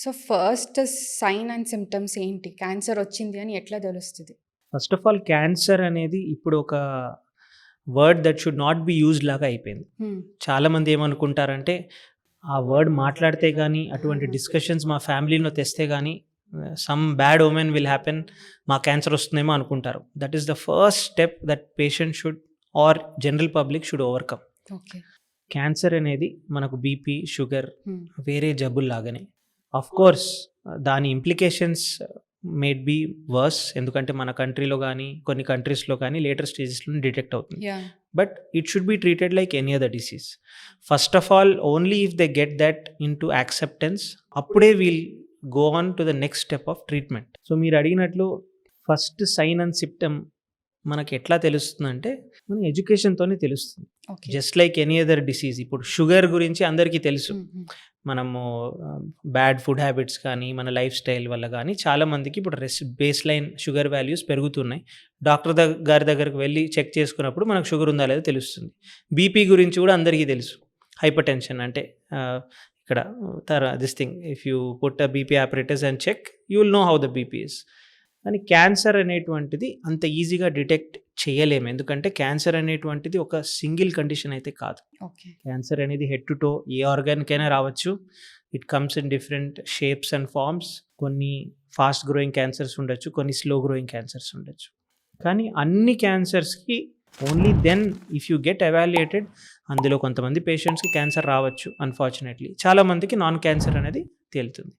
So first sign and symptoms ఏంటి? Cancer వచ్చింది అని ఎట్లా తెలుస్తది? ఫస్ట్ ఆఫ్ ఆల్ క్యాన్సర్ అనేది ఇప్పుడు ఒక word that should not be used లాగా అయిపోయింది. హ్మ్. చాలామంది ఏమనుకుంటారంటే, ఆ వర్డ్ మాట్లాడితే గానీ, అటువంటి డిస్కషన్స్ మా ఫ్యామిలీలో తెస్తే గానీ, some bad omen will happen, మా క్యాన్సర్ వస్తుందేమో అనుకుంటారు. That is the first step that patient should or general public should overcome. Okay. Cancer అనేది మనకు బీపీ, షుగర్ హ్మ్. వేరే జబ్బుల్లాగానే. ఆఫ్‌కోర్స్ దాని ఇంప్లికేషన్స్ మేడ్ బీ వర్స్. ఎందుకంటే మన కంట్రీలో గానీ, కొన్ని కంట్రీస్‌లో కానీ లేటర్ స్టేజెస్‌లోనే డిటెక్ట్ అవుతుంది. Yeah! But it should be treated like any other disease. First of all only if they get that into acceptance, అప్పుడే we'll go on to the next step of treatment. So మీరు అడిగినట్లు first sign and symptom మనకి ఎట్లా తెలుస్తుందంటే, మన ఎడ్యుకేషన్‌తోనే తెలుస్తుంది. Okay. Just like any other disease. ఇప్పుడు sugar గురించి అందరికీ తెలుసు. హ్మ్. హ్మ్. మనము బ్యాడ్ ఫుడ్ హ్యాబిట్స్ కానీ, మన లైఫ్ స్టైల్ వల్ల కానీ చాలామందికి ఇప్పుడు బేస్ లైన్ షుగర్ వాల్యూస్ పెరుగుతున్నాయి. డాక్టర్ గారి దగ్గరికి వెళ్ళి చెక్ చేసుకున్నప్పుడు మనకు షుగర్ ఉందా లేదో తెలుస్తుంది. బీపీ గురించి కూడా అందరికీ తెలుసు. హైపర్ టెన్షన్ అంటే ఇక్కడ this thing, if you put a BP operators and check, you will know how the BP is. కానీ క్యాన్సర్ అనేటువంటిది అంత ఈజీగా డిటెక్ట్ చేయలేము. ఎందుకంటే క్యాన్సర్ అనేటువంటిది ఒక సింగిల్ కండిషన్ అయితే కాదు. ఓకే. క్యాన్సర్ అనేది హెడ్ టు టో ఏ ఆర్గాన్కైనా రావచ్చు. It comes in different shapes and forms. కొన్ని ఫాస్ట్ గ్రోయింగ్ క్యాన్సర్స్ ఉండొచ్చు, కొన్ని స్లో గ్రోయింగ్ క్యాన్సర్స్ ఉండొచ్చు. కానీ అన్ని క్యాన్సర్స్కి only then if you get evaluated, అందులో కొంతమంది పేషెంట్స్కి క్యాన్సర్ రావచ్చు అన్ఫార్చునేట్లీ. చాలామందికి నాన్ క్యాన్సర్ అనేది తేలుతుంది.